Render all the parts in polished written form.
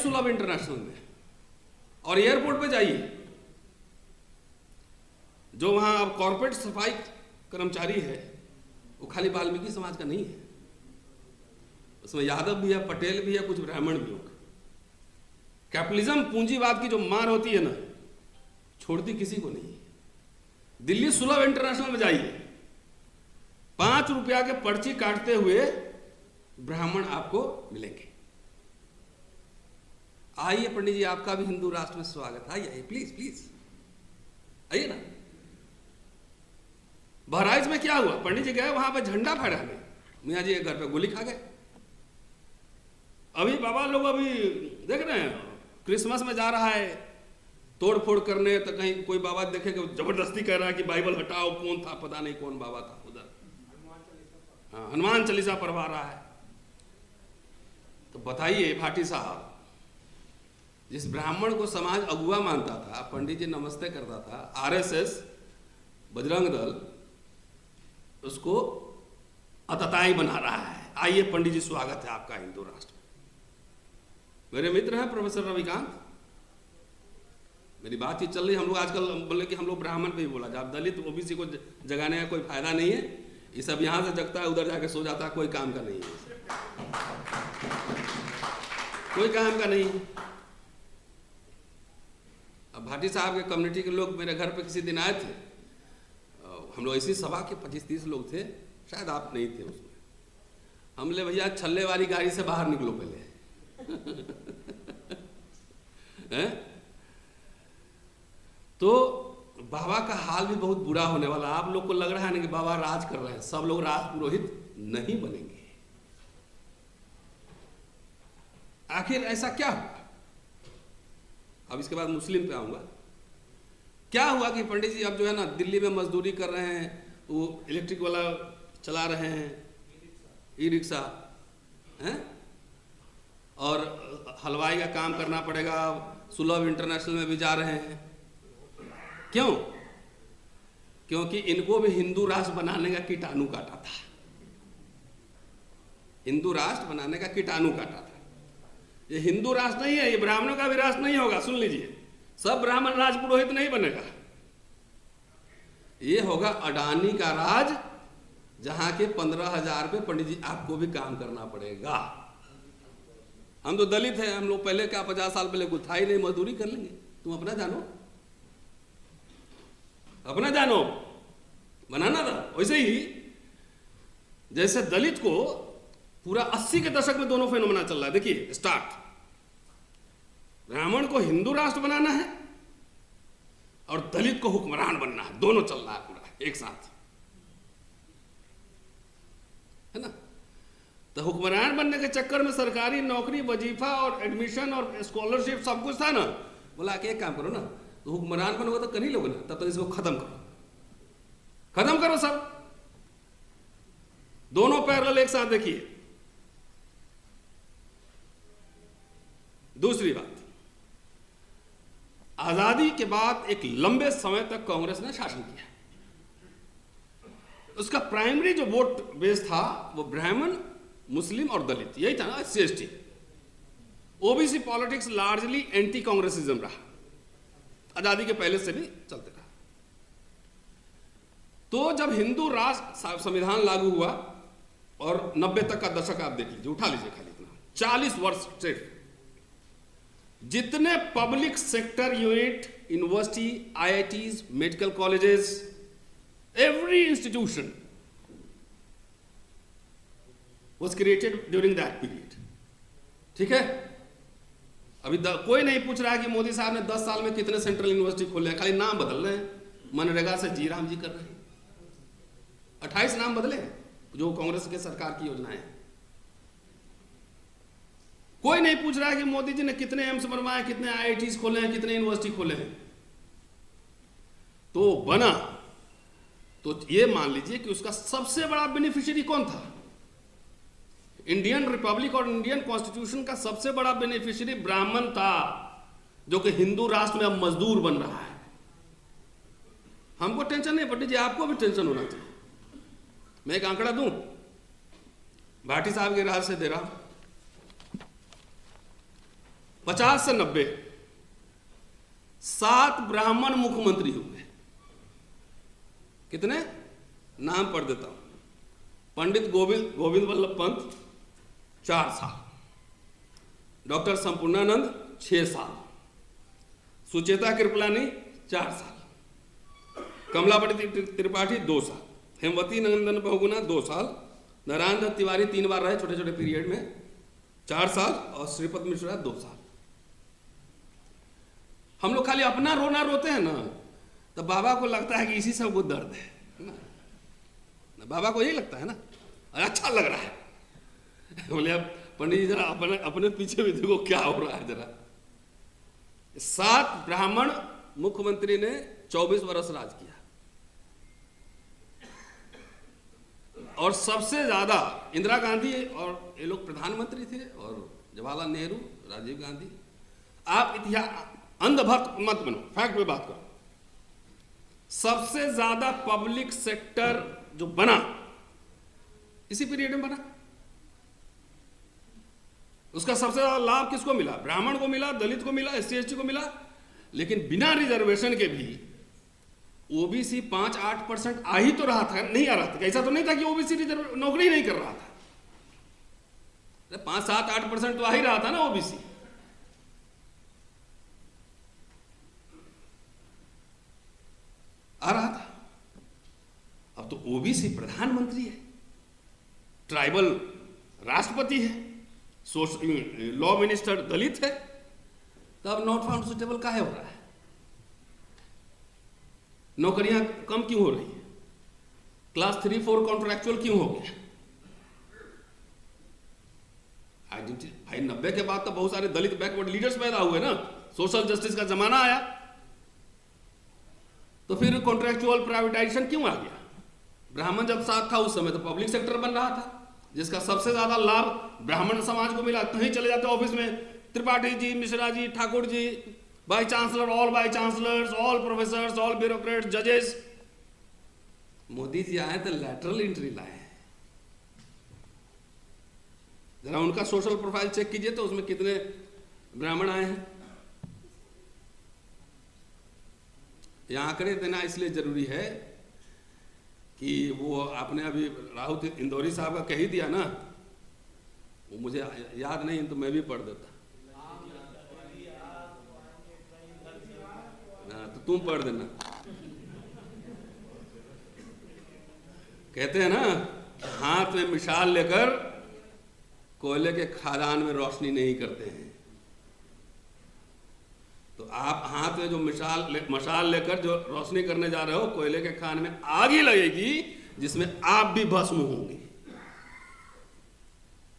सुलभ इंटरनेशनल में और एयरपोर्ट पे जाइए, जो वहां अब कॉर्पोरेट सफाई कर्मचारी है वो खाली वाल्मीकि समाज का नहीं है, उसमें यादव भी है, पटेल भी है, कुछ ब्राह्मण भी होगा। कैपिटलिज्म पूंजीवाद की जो मार होती है ना, छोड़ती किसी को नहीं। दिल्ली सुलभ इंटरनेशनल में जाइए, 5 रुपया के पर्ची काटते हुए ब्राह्मण आपको मिलेंगे। आइए पंडित जी, आपका भी हिंदू राष्ट्र में स्वागत। आइए प्लीज प्लीज आइए ना। बहराइच में क्या हुआ, पंडित जी गए वहां पे झंडा फहराने, मियाँ जी घर पे गोली खा गए। अभी बाबा लोग अभी देख रहे हैं, क्रिसमस में जा रहा है तोड़ फोड़ करने, तो कहीं कोई बाबा देखे कि जबरदस्ती कह रहा है कि बाइबल हटाओ, कौन था पता नहीं, कौन बाबा था उधर, हाँ हनुमान चालीसा पढ़वा रहा है। तो बताइए भाटी साहब, जिस ब्राह्मण को समाज अगुआ मानता था, पंडित जी नमस्ते करता था, आरएसएस, बजरंग दल उसको अतताई बना रहा है। आइए पंडित जी, स्वागत है आपका हिंदू राष्ट्र में। मेरे मित्र हैं प्रोफेसर रविकांत, मेरी बातचीत चल रही, हम लोग आजकल बोले कि हम लोग ब्राह्मण पे ही बोला जाए, दलित ओबीसी को जगाने का कोई फायदा नहीं है, ये सब यहां से जगता है उधर जाके सो जाता है, कोई काम का नहीं है, कोई काम का नहीं है। अब भाटी साहब के कम्युनिटी के लोग मेरे घर पे किसी दिन आए थे, हम लोग ऐसी सभा के 25-30 लोग थे, शायद आप नहीं थे उसमें। हम ले भैया छल्ले वाली गाड़ी से बाहर निकलो पहले हैं? तो बाबा का हाल भी बहुत बुरा होने वाला। आप लोग को लग रहा है ना कि बाबा राज कर रहे हैं, सब लोग राज पुरोहित नहीं बनेंगे। आखिर ऐसा क्या हुआ? अब इसके बाद मुस्लिम पे आऊंगा। क्या हुआ कि पंडित जी अब जो है ना दिल्ली में मजदूरी कर रहे हैं, वो इलेक्ट्रिक वाला चला रहे हैं, ई रिक्शा हैं, और हलवाई का काम करना पड़ेगा, सुलभ इंटरनेशनल में भी जा रहे हैं। क्यों? क्योंकि इनको भी हिंदू राष्ट्र बनाने का कीटाणु काटा था, हिंदू राष्ट्र बनाने का कीटाणु काटा था। ये हिंदू राष्ट्र नहीं है, ये ब्राह्मणों का भी राष्ट्र नहीं होगा, सुन लीजिए, सब ब्राह्मण राज पुरोहित नहीं बनेगा। ये होगा अडानी का राज, जहां के 15,000 पे पंडित जी आपको भी काम करना पड़ेगा। हम तो दलित हैं, हम लोग पहले क्या 50 साल पहले कुछ था ही नहीं, मजदूरी कर लेंगे। तुम अपना जानो, अपना जानो, बनाना था। वैसे ही जैसे दलित को पूरा 80 के दशक में दोनों फेनोमेना चल रहा है। देखिए स्टार्ट, ब्राह्मण को हिंदू राष्ट्र बनाना है और दलित को हुक्मरान बनना है, दोनों चल रहा है पूरा एक साथ, है ना। तो हुक्मरान बनने के चक्कर में सरकारी नौकरी, वजीफा और एडमिशन और स्कॉलरशिप सब कुछ था ना। बोला कि एक काम करो ना, तो हुक्मरान बनोगे तो कर ही लोगे ना, तब तक इसको खत्म करो, खत्म करो सब, दोनों पैरेलल एक साथ। देखिए दूसरी बात, आजादी के बाद एक लंबे समय तक कांग्रेस ने शासन किया। उसका प्राइमरी जो वोट बेस था वो ब्राह्मण, मुस्लिम और दलित, यही था ना, SC/ST। OBC politics largely anti Congressism रहा, आजादी के पहले से भी चलते रहा। तो जब हिंदू राष्ट्र संविधान लागू हुआ और 90 तक का दशक आप देख लीजिए, उठा लीजिए खाली इतना, 40 वर्ष से जितने public sector unit, university, IITs, medical colleges, every institution was created during that period। ठीक है, अभी कोई नहीं पूछ रहा है कि मोदी साहब ने 10 साल में कितने सेंट्रल यूनिवर्सिटी खोले हैं, खाली नाम बदल रहे हैं। मनरेगा से जी राम जी कर रहे हैं, 28 नाम बदले जो कांग्रेस के सरकार की योजनाएं हैं। कोई नहीं पूछ रहा है कि मोदी जी ने कितने एम्स बनवाए, कितने IITs खोले हैं, कितने यूनिवर्सिटी खोले हैं। तो बना, तो ये मान लीजिए कि उसका सबसे बड़ा बेनिफिशियरी कौन था? इंडियन रिपब्लिक और इंडियन कॉन्स्टिट्यूशन का सबसे बड़ा बेनिफिशियरी ब्राह्मण था, जो कि हिंदू राष्ट्र में अब मजदूर बन रहा है। हमको टेंशन नहीं पंडित जी, आपको भी टेंशन होना चाहिए। मैं एक आंकड़ा दूं, भाटी साहब के राज से दे रहा हूं। 50 से 90 7 ब्राह्मण मुख्यमंत्री हुए। कितने? नाम पढ़ देता हूं। पंडित गोविंद वल्लभ पंत 4 साल, डॉक्टर संपूर्णानंद 6 साल, सुचेता कृपलानी 4 साल, कमलापति त्रिपाठी 2 साल, हेमवती नंदन बहुगुणा 2 साल, नारायण दत्त तिवारी 3 बार रहे छोटे छोटे पीरियड में 4 साल, और श्रीपद मिश्रा 2 साल। हम लोग खाली अपना रोना रोते हैं ना, तो बाबा को लगता है कि इसी सब को दर्द है ना, बाबा को यही लगता है ना, अच्छा लग रहा है। बोले अब पंडित जी जरा अपने पीछे भी देखो क्या हो रहा है जरा। 7 ब्राह्मण मुख्यमंत्री ने 24 वर्ष राज किया, और सबसे ज्यादा इंदिरा गांधी और ये लोग प्रधानमंत्री थे, और जवाहरलाल नेहरू, राजीव गांधी। आप इतिहास अंधभक्त मत बनो, फैक्ट में बात करो। सबसे ज्यादा पब्लिक सेक्टर जो बना इसी पीरियड में बना। उसका सबसे ज्यादा लाभ किसको मिला? ब्राह्मण को मिला, दलित को मिला, SC ST को मिला। लेकिन बिना रिजर्वेशन के भी OBC 5-8% आ ही तो रहा था, नहीं आ रहा था। ऐसा तो नहीं था कि OBC रिजर्व नौकरी नहीं कर रहा था, 5-7-8% तो आ ही रहा था ना OBC। आ रहा था। अब तो OBC प्रधानमंत्री है, ट्राइबल राष्ट्रपति है, लॉ मिनिस्टर दलित है, तो अब नॉट फाउंड सुटेबल काहे हो रहा है? नौकरियां कम क्यों हो रही है? क्लास 3-4 कॉन्ट्रैक्चुअल क्यों हो गया? भाई 90 के बाद तो बहुत सारे दलित बैकवर्ड लीडर्स पैदा हुए ना, सोशल जस्टिस का जमाना आया, तो फिर कॉन्ट्रैक्चुअल प्राइवेटाइजेशन क्यों आ गया? ब्राह्मण जब साथ था उस समय तो पब्लिक सेक्टर बन रहा था, जिसका सबसे ज्यादा लाभ ब्राह्मण समाज को मिला। कहीं चले जाते ऑफिस में, Tripathi ji, Mishra ji, Thakur ji, vice chancellor, all vice chancellors, all professors, all bureaucrats, जजेस। मोदी जी आए तो लैटरल एंट्री लाए। जरा उनका सोशल प्रोफाइल चेक कीजिए तो उसमें कितने ब्राह्मण आए हैं। यह आंकड़े देना इसलिए जरूरी है कि वो आपने अभी राहुल इंदौरी साहब का कह ही दिया ना, वो मुझे याद नहीं तो मैं भी पढ़ देता। तो तुम पढ़ देना। कहते हैं ना, हाथ में मिसाल लेकर कोयले के खदान में रोशनी नहीं करते हैं। तो आप हाथ में जो मशाल लेकर जो रोशनी करने जा रहे हो, कोयले के खान में आग ही लगेगी जिसमें आप भी भस्म होंगे।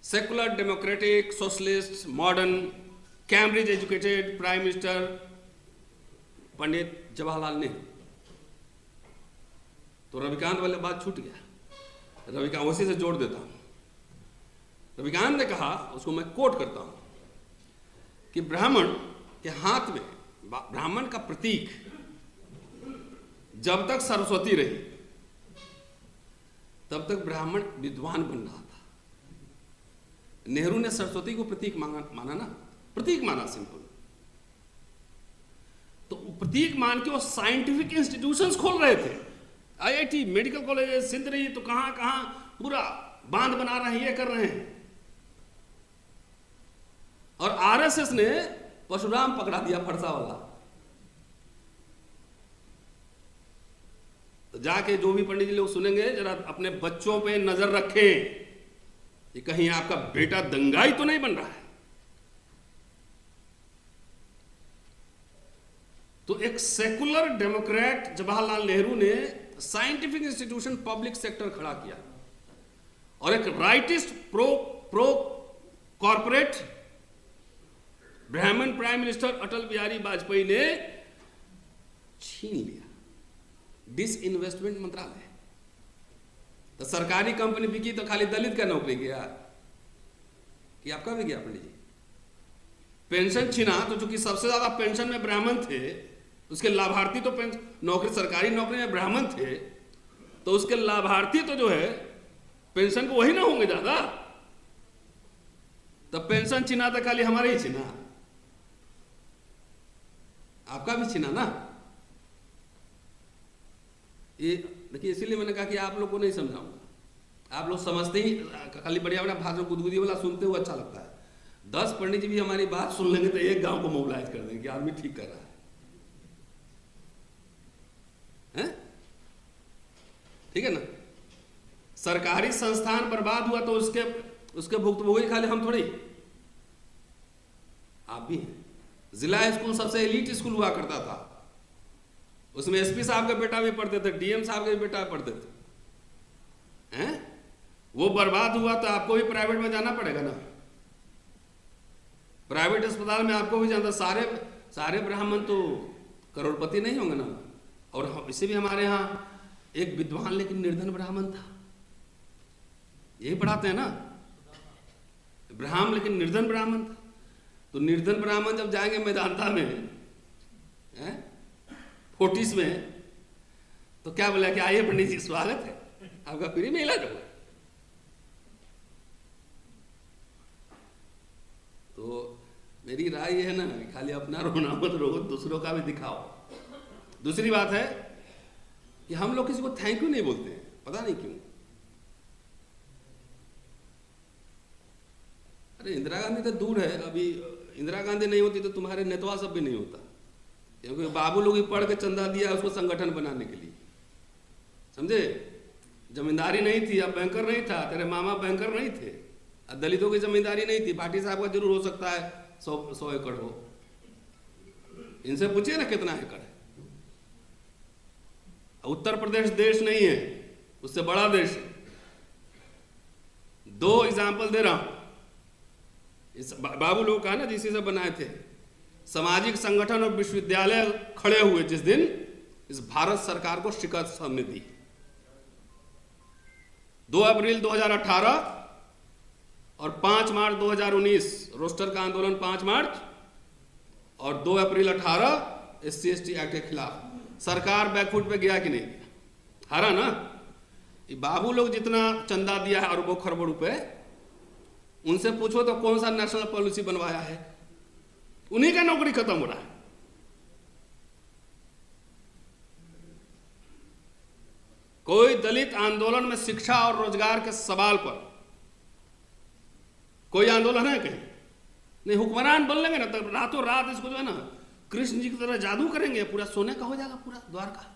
Secular, democratic, socialist, modern, Cambridge educated prime minister Pandit Jawaharlal Nehru. तो रविकांत वाले बात छूट गया। रविकांत उसी से जोड़ देता हूं। रविकांत ने कहा, उसको मैं कोट करता हूं, कि ब्राह्मण के हाथ में, ब्राह्मण का प्रतीक जब तक सरस्वती रही तब तक ब्राह्मण विद्वान बन रहा था। नेहरू ने सरस्वती को प्रतीक माना ना, प्रतीक माना सिंपल। तो प्रतीक मान के वो साइंटिफिक इंस्टीट्यूशंस खोल रहे थे, IIT, मेडिकल कॉलेजेस, सिंदरी, तो कहां कहां पूरा बांध बना रहे हैं, ये कर रहे हैं। और RSS ने परशुराम पकड़ा दिया, फरसा वाला। तो जाके जो भी पंडित जी लोग सुनेंगे, जरा अपने बच्चों पे नजर रखें कि कहीं आपका बेटा दंगाई तो नहीं बन रहा है। तो एक सेकुलर डेमोक्रेट जवाहरलाल नेहरू ने साइंटिफिक इंस्टीट्यूशन, पब्लिक सेक्टर खड़ा किया, और एक राइटिस्ट प्रो कॉर्पोरेट ब्राह्मण प्राइम मिनिस्टर अटल बिहारी वाजपेयी ने छीन लिया, डिसइन्वेस्टमेंट मंत्रालय। तो सरकारी कंपनी बिकी तो खाली दलित का नौकरी गया कि आपका भी गया पंडित जी। पेंशन छीना तो चूंकि सबसे ज्यादा पेंशन में ब्राह्मण थे, उसके लाभार्थी तो नौकरी, सरकारी नौकरी में ब्राह्मण थे, तो उसके लाभार्थी तो जो है पेंशन को वही ना होंगे ज्यादा। तो पेंशन छीना तो खाली हमारे ही छीना, आपका भी छीना ना। ये देखिए, इसीलिए मैंने कहा कि आप लोग को नहीं समझाऊंगा। आप लोग समझते ही खाली बढ़िया बढ़िया भाषण गुदगुदी वाला सुनते हुए अच्छा लगता है। 10 पंडित जी भी हमारी बात सुन लेंगे तो एक गांव को मोबिलाइज कर देंगे कि आदमी ठीक कर रहा है। ठीक है ना। सरकारी संस्थान बर्बाद हुआ तो उसके भुक्तभोगी खाली हम थोड़ी, आप भी हैं। जिला स्कूल सबसे एलीट स्कूल हुआ करता था, उसमें एसपी साहब के बेटा भी पढ़ते थे, डीएम साहब के बेटा पढ़ते थे हैं। वो बर्बाद हुआ तो आपको भी प्राइवेट में जाना पड़ेगा ना। प्राइवेट अस्पताल में आपको भी जाना। सारे ब्राह्मण तो करोड़पति नहीं होंगे ना। और इसे भी हमारे यहाँ एक विद्वान लेकिन निर्धन ब्राह्मण था, यही पढ़ाते हैं ना, ब्राह्मण लेकिन निर्धन ब्राह्मण था। तो निर्धन ब्राह्मण जब जाएंगे मैदानता में, फोर्टिस में, तो क्या बोला कि आइए पंडित जी स्वागत है, आपका फ्री में इलाज होगा। तो मेरी राय ये है ना, खाली अपना रोना मत रो, दूसरों का भी दिखाओ। दूसरी बात है कि हम लोग किसी को थैंक यू नहीं बोलते हैं, पता नहीं क्यों। अरे इंदिरा गांधी तो दूर है, अभी इंदिरा गांधी नहीं होती तो तुम्हारे नेतवा सब भी नहीं होता, क्योंकि बाबू लोग ही पढ़ के चंदा दिया उसको संगठन बनाने के लिए, समझे। जमींदारी नहीं थी, अब बैंकर नहीं था, तेरे मामा बैंकर नहीं थे, दलितों की जमींदारी नहीं थी। भाटी साहब का जरूर हो सकता है 100 एकड़ हो, इनसे पूछिए ना कितना एकड़ है। उत्तर प्रदेश देश नहीं है, उससे बड़ा देश है। 2 एग्जाम्पल दे रहा हूं। इस बाबू लोग का ना जिस से बनाए थे, सामाजिक संगठन और विश्वविद्यालय खड़े हुए जिस दिन, इस भारत सरकार को शिकस्त हमने दी। 2 अप्रैल 2018 और 5 मार्च 2019 रोस्टर का आंदोलन 5 मार्च और 2 अप्रैल 18 SC/ST एक्ट के खिलाफ। सरकार बैकफुट पे गया कि नहीं गया? हारा ना। ये बाबू लोग जितना चंदा दिया है अरबों खरबों रुपए, उनसे पूछो तो कौन सा नेशनल पॉलिसी बनवाया है? उन्हीं का नौकरी खत्म हो रहा है। कोई दलित आंदोलन में शिक्षा और रोजगार के सवाल पर कोई आंदोलन है कहीं? नहीं। हुक्मरान बन लेंगे ना तब रातों रात इसको जो है ना कृष्ण जी की तरह जादू करेंगे, पूरा सोने का हो जाएगा पूरा द्वारका।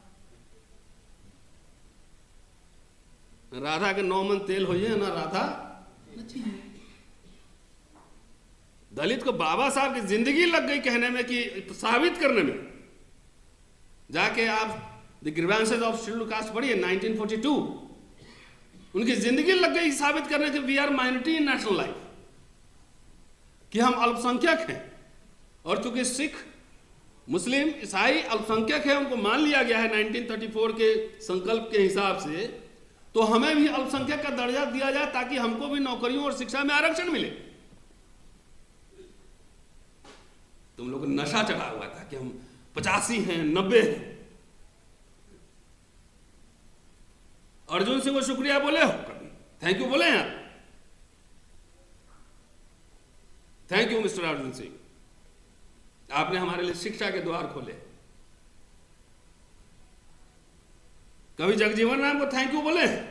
राधा के 9 मन तेल होइए ना राधा नची। दलित को बाबा साहब की जिंदगी लग गई कहने में कि साबित करने में। जाके आप the grievances of scheduled caste पढ़िए 1942, उनकी जिंदगी लग गई साबित करने कि we are minority in national life, कि हम अल्पसंख्यक हैं। और चूंकि सिख मुस्लिम ईसाई अल्पसंख्यक है, उनको मान लिया गया है 1934 के संकल्प के हिसाब से, तो हमें भी अल्पसंख्यक का दर्जा दिया जाए ताकि हमको भी नौकरियों और शिक्षा में आरक्षण मिले। तुम लोग को नशा चढ़ा हुआ था कि हम 85 हैं 90 हैं। अर्जुन सिंह को शुक्रिया बोले हो कभी? थैंक यू बोले हैं आप? Thank you mister Arjun Singh, आपने हमारे लिए शिक्षा के द्वार खोले। कभी जगजीवन राम को थैंक यू बोले हैं?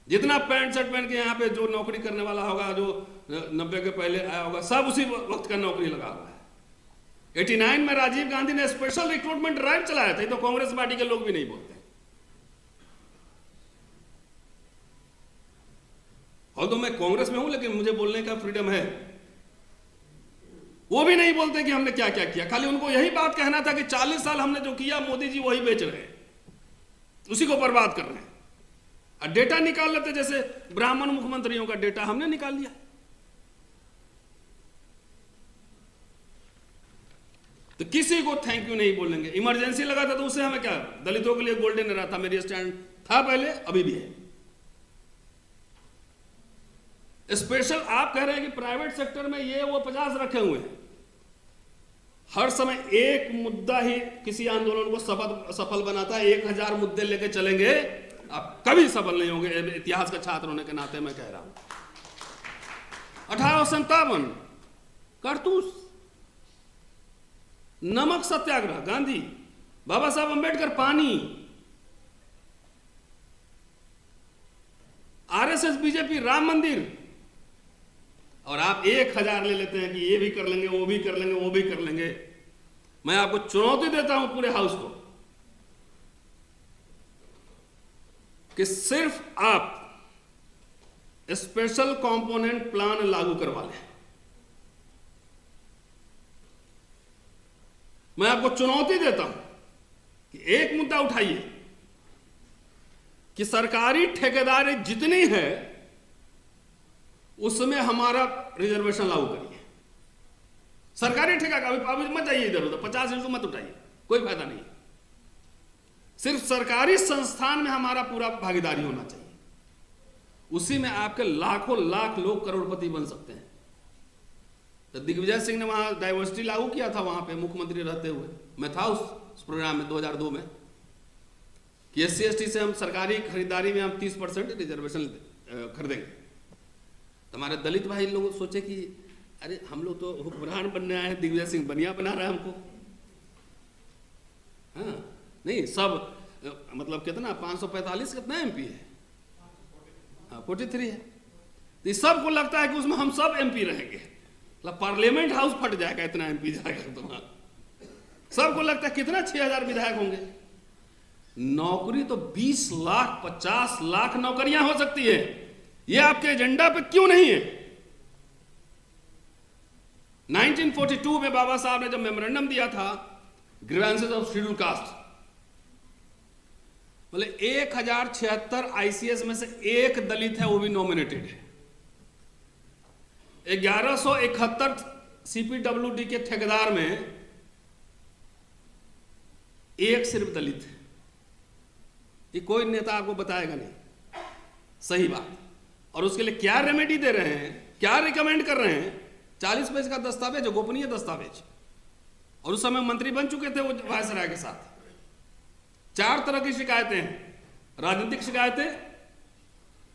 जितना पैंट शर्ट पहन के यहाँ पे जो नौकरी करने वाला होगा, जो 90 के पहले आया होगा, सब उसी वक्त का नौकरी लगा हुआ है। 89 में राजीव गांधी ने स्पेशल रिक्रूटमेंट ड्राइव चलाया था, तो कांग्रेस पार्टी के लोग भी नहीं बोलते। और तो मैं कांग्रेस में हूं लेकिन मुझे बोलने का फ्रीडम है। वो भी नहीं बोलते कि हमने क्या क्या किया, खाली उनको यही बात कहना था कि 40 साल हमने जो किया मोदी जी वही बेच रहे हैं, उसी को बर्बाद कर रहे हैं। और डेटा निकाल लेते, जैसे ब्राह्मण मुख्यमंत्रियों का डेटा हमने निकाल लिया। तो किसी को थैंक यू नहीं बोलेंगे। इमरजेंसी लगा था तो उससे हमें क्या, दलितों के लिए गोल्डन एरा था, मेरी स्टैंड था पहले, अभी भी है। स्पेशल आप कह रहे हैं कि प्राइवेट सेक्टर में ये वो 50 रखे हुए हैं। हर समय एक मुद्दा ही किसी आंदोलन को सफल बनाता है। 1000 मुद्दे लेके चलेंगे, आप कभी सफल नहीं होंगे। इतिहास का छात्र होने के नाते मैं कह रहा हूं। 1857 कारतूस, नमक सत्याग्रह गांधी, बाबा साहब अंबेडकर पानी, आरएसएस बीजेपी राम मंदिर, और आप 1000 ले लेते हैं कि ये भी कर लेंगे, वो भी कर लेंगे, वो भी कर लेंगे। मैं आपको चुनौती देता हूं पूरे हाउस को कि सिर्फ आप स्पेशल कंपोनेंट प्लान लागू करवा लें। मैं आपको चुनौती देता हूं कि एक मुद्दा उठाइए कि सरकारी ठेकेदारी जितनी है उसमें हमारा रिजर्वेशन लागू करिए। सरकारी ठेका का अभी मत जाइए इधर उधर, 50 इशू मत उठाइए, कोई फायदा नहीं। सिर्फ सरकारी संस्थान में हमारा पूरा भागीदारी होना चाहिए, उसी में आपके लाखों लाख लोग करोड़पति बन सकते हैं। तो दिग्विजय सिंह ने वहां डाइवर्सिटी लागू किया था, वहां पे मुख्यमंत्री रहते हुए, मैं था उस प्रोग्राम में 2002 में, कि SC/ST से हम सरकारी खरीदारी में हम 30% रिजर्वेशन खरीदेंगे। तो हमारे दलित भाई लोग सोचे कि अरे हम लोग तो हुक्मरान बनने आए हैं, दिग्विजय सिंह बनिया बना रहा है हमको। हाँ नहीं, सब मतलब कितना 545 कितना MP है, हाँ 43 है। तो सबको लगता है कि उसमें हम सब MP रहेंगे, मतलब पार्लियामेंट हाउस फट जाएगा, इतना MP जाएगा। तो हाँ सबको लगता है कितना 6000 विधायक होंगे। नौकरी तो 20 लाख 50 लाख नौकरियां हो सकती है। ये आपके एजेंडा पे क्यों नहीं है? 1942 में बाबा साहब ने जब मेमोरेंडम दिया था ग्रीवेंसेस ऑफ शेड्यूल कास्ट, बोले 1076 ICS में से एक दलित है, वो भी नॉमिनेटेड है। 1171 CPWD के ठेकेदार में एक सिर्फ दलित है। ये कोई नेता आपको बताएगा नहीं, सही बात। और उसके लिए क्या रेमेडी दे रहे हैं, क्या रिकमेंड कर रहे हैं? 40 पेज का दस्तावेज, गोपनीय दस्तावेज। और उस समय मंत्री बन चुके थे वो वायसराय के साथ। 4 तरह की शिकायतें हैं। राजनीतिक शिकायतें,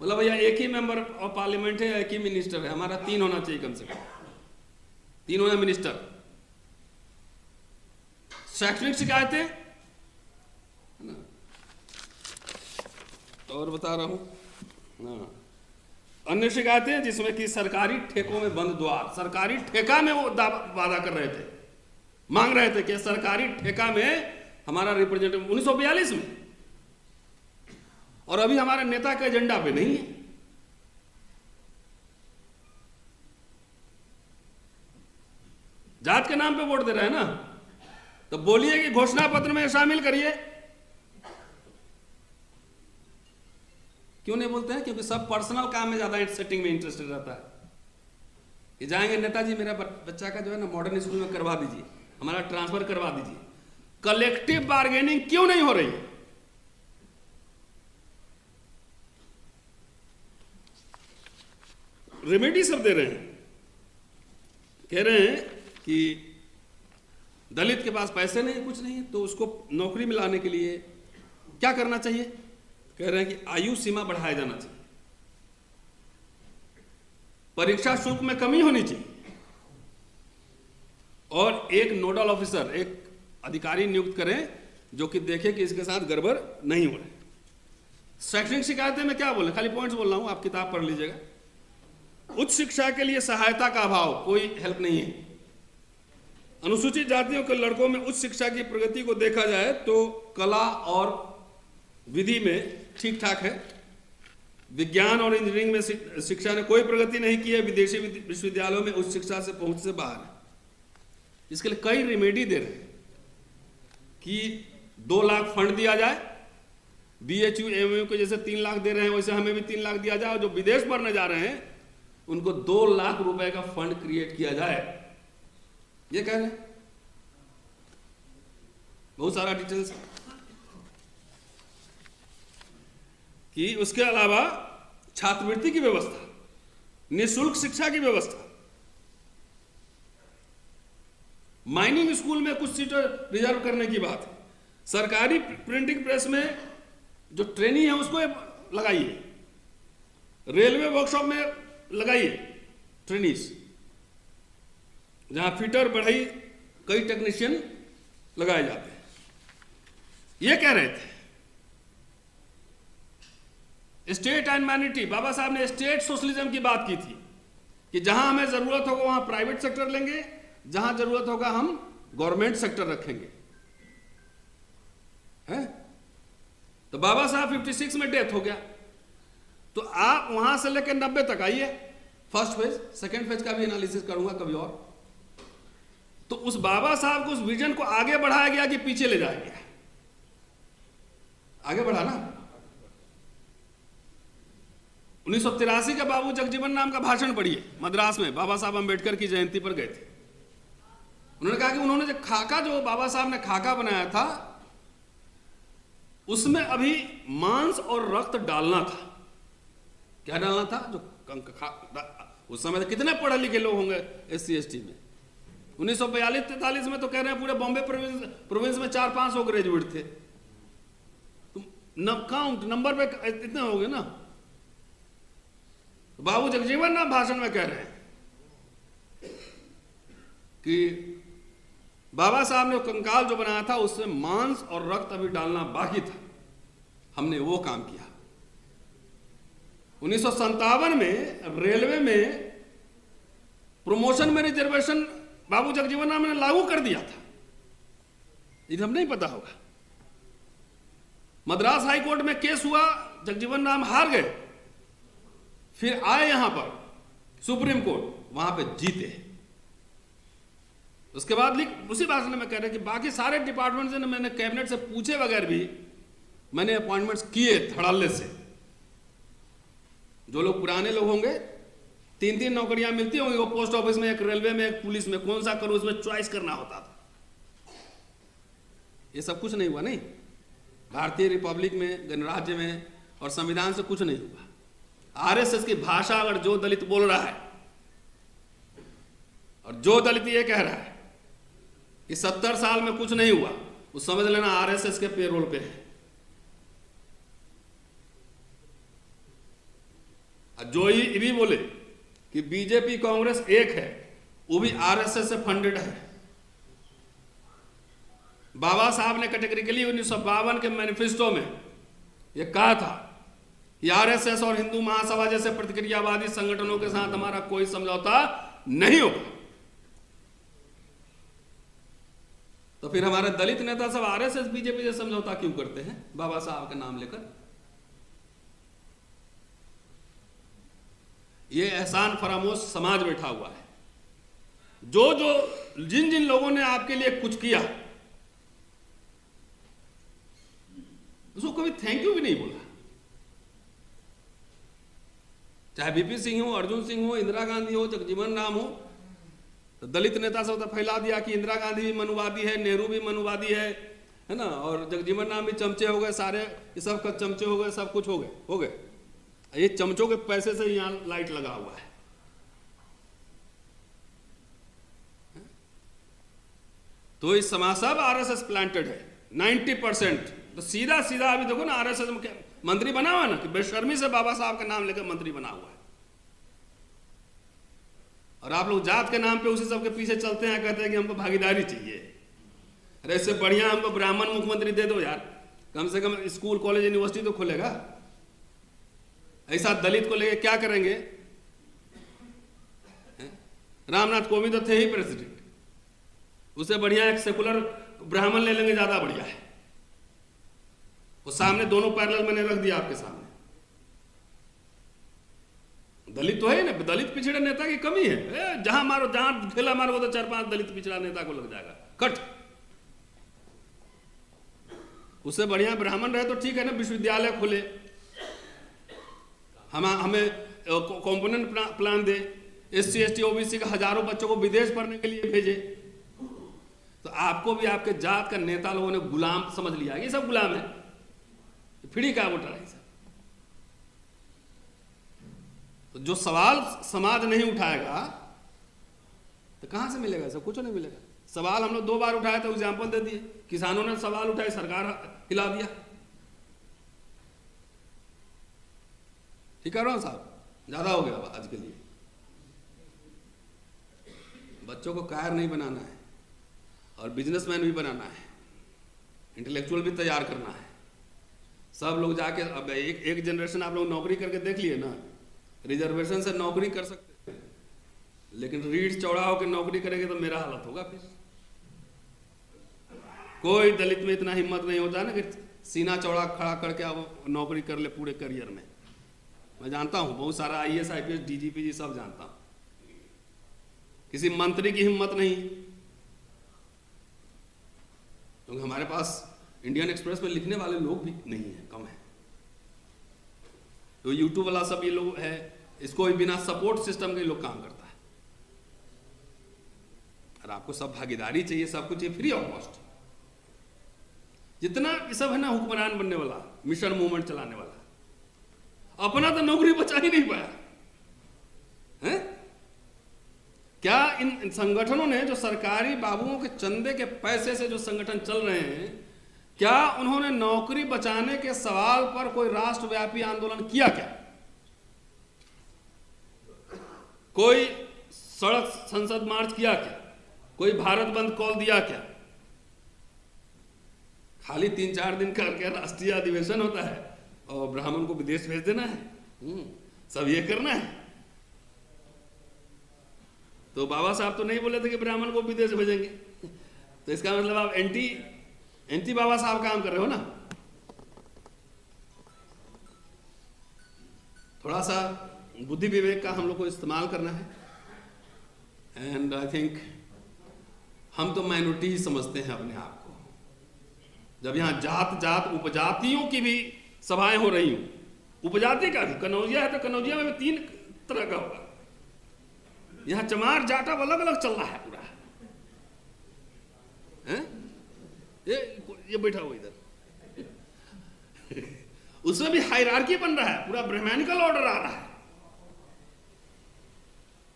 बोला भैया एक ही मेंबर ऑफ पार्लियामेंट है, एक ही मिनिस्टर है, हमारा 3 होना चाहिए कम से कम, 3 होना मिनिस्टर। शैक्षणिक शिकायतें है ना, और बता रहा हूं अन्य शिकायतें जिसमें कि सरकारी ठेकों में बंद द्वार, सरकारी ठेका में वो वादा कर रहे थे, मांग रहे थे कि सरकारी ठेका में हमारा रिप्रेजेंटेटिव 1942 में, और अभी हमारे नेता के एजेंडा पे नहीं है। जात के नाम पे वोट दे रहे हैं ना, तो बोलिए कि घोषणा पत्र में शामिल करिए। क्यों नहीं बोलते हैं? क्योंकि सब पर्सनल काम में ज्यादा सेटिंग में इंटरेस्टेड रहता है। कि जाएंगे नेताजी मेरा बच्चा का जो है ना मॉडर्न स्कूल में करवा दीजिए, हमारा ट्रांसफर करवा दीजिए। कलेक्टिव बार्गेनिंग क्यों नहीं हो रही? रेमेडी सब दे रहे हैं, कह रहे हैं कि दलित के पास पैसे नहीं, कुछ नहीं, तो उसको नौकरी में लाने के लिए क्या करना चाहिए? कह रहे हैं कि आयु सीमा बढ़ाया जाना चाहिए, परीक्षा शुल्क में कमी होनी चाहिए, और एक नोडल ऑफिसर, एक अधिकारी नियुक्त करें जो कि देखे कि इसके साथ गड़बड़ नहीं हो रही। शैक्षणिक शिकायतें में क्या बोले, खाली पॉइंट्स बोल रहा हूं, आप किताब पढ़ लीजिएगा। उच्च शिक्षा के लिए सहायता का अभाव, कोई हेल्प नहीं है। अनुसूचित जातियों के लड़कों में उच्च शिक्षा की प्रगति को देखा जाए तो कला और विधि में ठीक ठाक है। विज्ञान और इंजीनियरिंग में शिक्षा ने कोई प्रगति नहीं की है, विदेशी विश्वविद्यालयों में उच्च शिक्षा से पहुंच से बाहर है। इसके लिए कई रेमेडी दे रहे हैं कि 2 लाख फंड दिया जाए, BHU MU को जैसे 3 लाख दे रहे हैं वैसे हमें भी 3 लाख दिया जाए, और जो विदेश पढ़ने जा रहे हैं उनको 2 लाख रुपए का फंड क्रिएट किया जाए, ये कह रहे हैं। बहुत सारा डिटेल्स कि उसके अलावा छात्रवृत्ति की व्यवस्था, निःशुल्क शिक्षा की व्यवस्था, माइनिंग स्कूल में कुछ सीटें रिजर्व करने की बात है, सरकारी प्रिंटिंग प्रेस में जो ट्रेनी है उसको लगाइए, रेलवे वर्कशॉप में लगाइए ट्रेनीज, जहां फिटर बढ़ई कई टेक्नीशियन लगाए जाते हैं। ये कह रहे थे स्टेट एंड मैनिटी, बाबा साहब ने स्टेट सोशलिज्म की बात की थी कि जहां हमें जरूरत होगा वहां प्राइवेट सेक्टर लेंगे, जहां जरूरत होगा हम गवर्नमेंट सेक्टर रखेंगे, है? तो बाबा साहब 56 में डेथ हो गया, तो आप वहां से लेकर 90 तक आइए। फर्स्ट फेज, सेकेंड फेज का भी एनालिसिस करूंगा कभी और। तो उस बाबा साहब को उस विजन को आगे बढ़ाया गया कि पीछे ले जाया गया? आगे बढ़ा ना। 1983 का बाबू जगजीवन राम का भाषण पढ़िए, मद्रास में बाबा साहब अंबेडकर की जयंती पर गए थे। उन्होंने कहा कि उन्होंने जो खाका, जो बाबा साहब ने खाका बनाया था, उसमें अभी मांस और रक्त डालना था। क्या डालना था? जो उस समय तो कितने पढ़े लिखे लोग होंगे SC ST में। 1942-43 में तो कह रहे हैं पूरे बॉम्बे प्रोविंस में 400-500 ग्रेजुएट थे। तो काउंट नंबर पे इतने हो गए ना। बाबू जगजीवन राम भाषण में कह रहे हैं कि बाबा साहब ने कंकाल जो बनाया था उसमें मांस और रक्त अभी डालना बाकी था, हमने वो काम किया। 1957 में रेलवे में प्रमोशन में रिजर्वेशन बाबू जगजीवन राम ने लागू कर दिया था, ये हम नहीं पता होगा। मद्रास हाई कोर्ट में केस हुआ, जगजीवन राम हार गए, फिर आए यहां पर सुप्रीम कोर्ट, वहां पे जीते। उसके बाद उसी भाषण में कह रहे कि बाकी सारे डिपार्टमेंट से मैंने कैबिनेट से पूछे बगैर भी मैंने अपॉइंटमेंट्स किए धड़ल्ले से। जो लोग पुराने लोग होंगे, 3-3 नौकरियां मिलती होंगी, वो पोस्ट ऑफिस में, एक रेलवे में, एक पुलिस में, कौन सा करूं उसमें चॉइस करना होता था। ये सब कुछ नहीं हुआ। नहीं, भारतीय रिपब्लिक में, गणराज्य में और संविधान से कुछ नहीं हुआ। RSS की भाषा अगर जो दलित बोल रहा है और जो दलित ये कह रहा है कि 70 साल में कुछ नहीं हुआ, वो समझ लेना RSS के पेरोल पे है। जो ये भी बोले कि बीजेपी कांग्रेस एक है, वो भी RSS से फंडेड है। बाबा साहब ने कैटेगरिकली 1952 के मैनिफेस्टो में यह कहा था कि RSS और हिंदू महासभा जैसे प्रतिक्रियावादी संगठनों के साथ हमारा कोई समझौता नहीं होगा। तो फिर हमारे दलित नेता सब RSS बीजेपी से समझौता क्यों करते हैं बाबा साहब का नाम लेकर? ये एहसान फरामोश समाज बैठा हुआ है। जिन जिन लोगों ने आपके लिए कुछ किया उसको कभी थैंक यू भी नहीं बोला। चाहे VP सिंह हो, अर्जुन सिंह हो, इंदिरा गांधी हो, जगजीवन राम हो, तो दलित नेता सब तो फैला दिया कि इंदिरा गांधी भी मनुवादी है, नेहरू भी मनुवादी है ना, और जगजीवन राम भी चमचे हो गए, सारे ये सब का चमचे हो गए, सब कुछ हो गए। ये चमचों के पैसे से यहां लाइट लगा हुआ है। तो इस समाज सब RSS प्लांटेड है 90%। तो सीधा अभी देखो ना, RSS मंत्री बना हुआ है ना, कि बेशर्मी से बाबा साहब का नाम लेकर मंत्री बना हुआ है। और आप लोग जात के नाम पे उसी सब के पीछे चलते हैं, कहते हैं कि हमको भागीदारी चाहिए। अरे इससे बढ़िया हमको ब्राह्मण मुख्यमंत्री दे दो यार, कम से कम स्कूल कॉलेज यूनिवर्सिटी तो खुलेगा। ऐसा दलित को लेके क्या करेंगे? रामनाथ कोविंद तो थे ही प्रेसिडेंट, उससे बढ़िया एक सेकुलर ब्राह्मण ले लेंगे, ज्यादा बढ़िया है। वो सामने दोनों पैरेलल मैंने रख दिया आपके सामने। दलित तो है ना, दलित पिछड़े नेता की कमी है। जहां मारो, जहां ठेला मारो, तो 4-5 दलित पिछड़ा नेता को लग जाएगा कट। उससे बढ़िया ब्राह्मण रहे तो ठीक है ना, विश्वविद्यालय खुले, हमें कंपोनेंट प्लान दे, SC ST OBC का हजारों बच्चों को विदेश पढ़ने के लिए भेजे। तो आपको भी आपके जात का नेता लोगों ने गुलाम समझ लिया। ये सब गुलाम है, फ्री का वोटर है। तो जो सवाल समाज नहीं उठाएगा तो कहां से मिलेगा? सब कुछ नहीं मिलेगा। सवाल हम लोग 2 बार उठाए तो एग्जाम्पल दे दिए, किसानों ने सवाल उठाए, सरकार हिला दिया। ठीक है ना साहब, ज्यादा हो गया आज के लिए। बच्चों को कायर नहीं बनाना है। और बिजनेसमैन भी बनाना है, इंटेलेक्चुअल भी तैयार करना है। सब लोग जाके अब एक जनरेशन आप लोग नौकरी करके देख लिए ना, रिजर्वेशन से नौकरी कर सकते हैं, लेकिन रीढ़ चौड़ा होकर नौकरी करेंगे तो मेरा हालत होगा। फिर कोई दलित में इतना हिम्मत नहीं होता ना कि सीना चौड़ा खड़ा करके आप नौकरी कर ले पूरे करियर में। मैं जानता हूं बहुत सारा IAS IPS DGP जी सब जानता हूं, किसी मंत्री की हिम्मत नहीं, क्योंकि हमारे पास इंडियन एक्सप्रेस में लिखने वाले लोग भी नहीं है, कम है। तो यूट्यूब वाला सब ये लोग है, इसको भी बिना सपोर्ट सिस्टम के लोग काम करता है। और आपको सब भागीदारी चाहिए, सब कुछ फ्री ऑफ कॉस्ट। जितना सब है ना हुक्मरान बनने वाला, मिशन मूवमेंट चलाने वाला, अपना तो नौकरी बचा ही नहीं पाया है। क्या इन संगठनों ने, जो सरकारी बाबुओं के चंदे के पैसे से जो संगठन चल रहे हैं, क्या उन्होंने नौकरी बचाने के सवाल पर कोई राष्ट्रव्यापी आंदोलन किया? क्या कोई सड़क संसद मार्च किया? क्या कोई भारत बंद कॉल दिया? क्या खाली 3-4 दिन करके राष्ट्रीय अधिवेशन होता है और ब्राह्मण को विदेश भेज देना है, सब ये करना है? तो बाबा साहब तो नहीं बोले थे कि ब्राह्मण को विदेश भेजेंगे, तो इसका मतलब आप एंटी बाबा साहब काम कर रहे हो ना। थोड़ा सा बुद्धि विवेक का हम लोग को इस्तेमाल करना है। एंड आई थिंक हम तो माइनॉरिटी ही समझते हैं अपने आप को। जब यहाँ जात उपजातियों की भी सभाएं हो रही हूं, उपजाति का भी, कनौजिया है तो कनौजिया में भी 3 तरह का होगा। यहाँ चमार जाटा अलग अलग चल रहा है पूरा है? ये बैठा हुआ इधर उसमें भी हायरार्की बन रहा है, पूरा ब्राह्मणिकल ऑर्डर आ रहा है।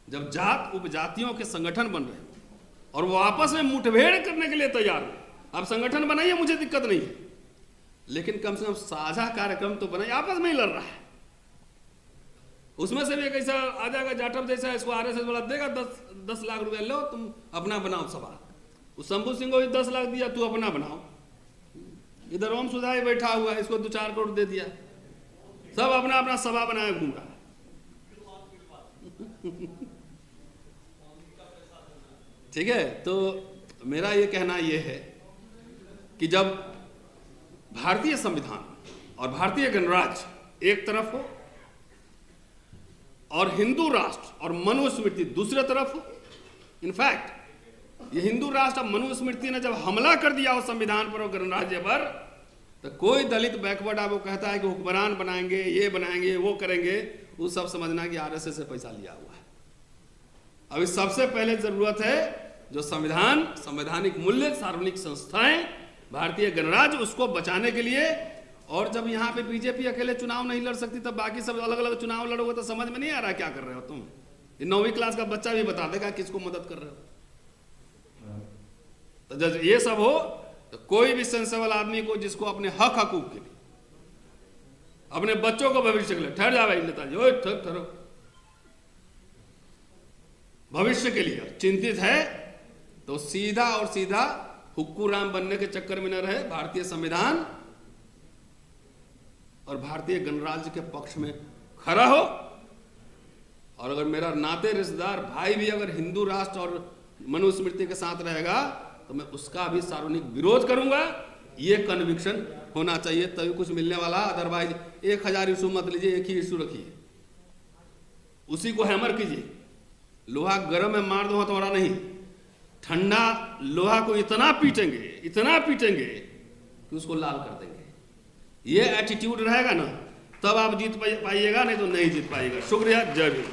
जब जात उपजातियों के संगठन बन रहे हैं और वो आपस में मुठभेड़ करने के लिए तैयार हो, आप संगठन बनाइए, मुझे दिक्कत नहीं है, लेकिन कम से कम साझा कार्यक्रम तो बनाइए। आपस में ही लड़ रहा है, उसमें से भी एक ऐसा आ जाएगा जाटव जैसा, इसको RSS वाला देगा 10 लाख रुपया, लो तुम अपना बनाओ सभा। उस शंभू सिंह को भी 10 लाख दिया, तू अपना बनाओ। इधर ओम सुधाई बैठा हुआ है, इसको 2-4 करोड़ दे दिया, सब अपना अपना सभा बनाए घूम रहा है। ठीक है, तो मेरा ये कहना ये है कि जब भारतीय संविधान और भारतीय गणराज्य एक तरफ हो और हिंदू राष्ट्र और मनुस्मृति दूसरे तरफ हो, इनफैक्ट ये हिंदू राष्ट्र और मनुस्मृति ने जब हमला कर दिया हो संविधान पर और गणराज्य पर, तो कोई दलित बैकवर्ड आपको कहता है कि हुक्मरान बनाएंगे, ये बनाएंगे, वो करेंगे, वो सब समझना कि RSS से पैसा लिया हुआ है। अभी सबसे पहले जरूरत है जो संविधान, संवैधानिक मूल्य, सार्वजनिक संस्थाएं, भारतीय गणराज्य, उसको बचाने के लिए। और जब यहाँ पे बीजेपी अकेले चुनाव नहीं लड़ सकती, तब बाकी सब अलग अलग चुनाव लड़ोगे तो समझ में नहीं आ रहा क्या कर रहे हो तुम। ये 9वीं क्लास का बच्चा भी बता देगा किसको मदद कर रहे हो। तो जब ये सब हो तो कोई भी सेंसेबल आदमी को, जिसको अपने हक हकूक के लिए, अपने बच्चों को भविष्य के लिए, ठहर जा भाई नेताजी, ओए ठहरो, भविष्य के लिए चिंतित है, तो सीधा और सीधा हुक्कू राम बनने के चक्कर में न रहे, भारतीय संविधान और भारतीय गणराज्य के पक्ष में खड़ा हो। और अगर मेरा नाते रिश्तेदार भाई भी अगर हिंदू राष्ट्र और मनुस्मृति के साथ रहेगा, तो मैं उसका भी सार्वजनिक विरोध करूंगा। ये कन्विक्शन होना चाहिए, तभी कुछ मिलने वाला। अदरवाइज 1000 इशू मत लीजिए, एक ही इशू रखिए, उसी को हैमर कीजिए। लोहा गर्म में मार दो हथौड़ा नहीं, ठंडा लोहा को इतना पीटेंगे कि उसको लाल कर देंगे। ये एटीट्यूड रहेगा ना, तब आप जीत पाइएगा, नहीं तो नहीं जीत पाइएगा। शुक्रिया, जय भीम।